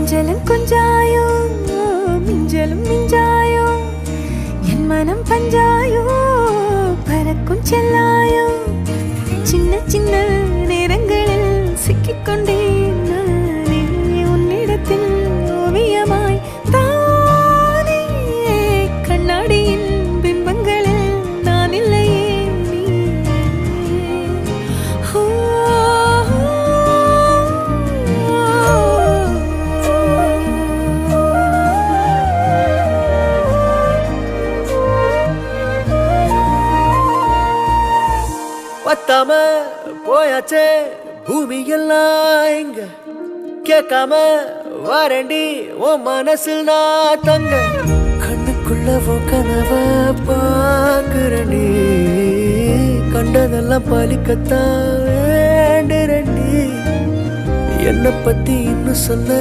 கொஞ்சலும் கொஞ்சாயோ மிஞ்சலும் மிஞ்சாயோ என் மனம் பஞ்சாயோ பறக்கும் செல்லாயோ சின்ன சின்ன நேரங்களில் சிக்கிக்கொண்டேன் நானே உன்னிடத்தில் ஓவியமாய் தானே கண்ணாடியின் பிம்பங்களில் நான் இல்லையே நீ பத்தாம போயாச்சே பூமி எல்லாம் இங்க கேட்காம வாரண்டி உன் மனசில் நான் தங்க கண்ணுக்குள்ள கனவ பாக்குறண்டி கண்டதெல்லாம் பலிக்கத்தான் வேண்டுறண்டி என்னை பத்தி இன்னும் சொல்ல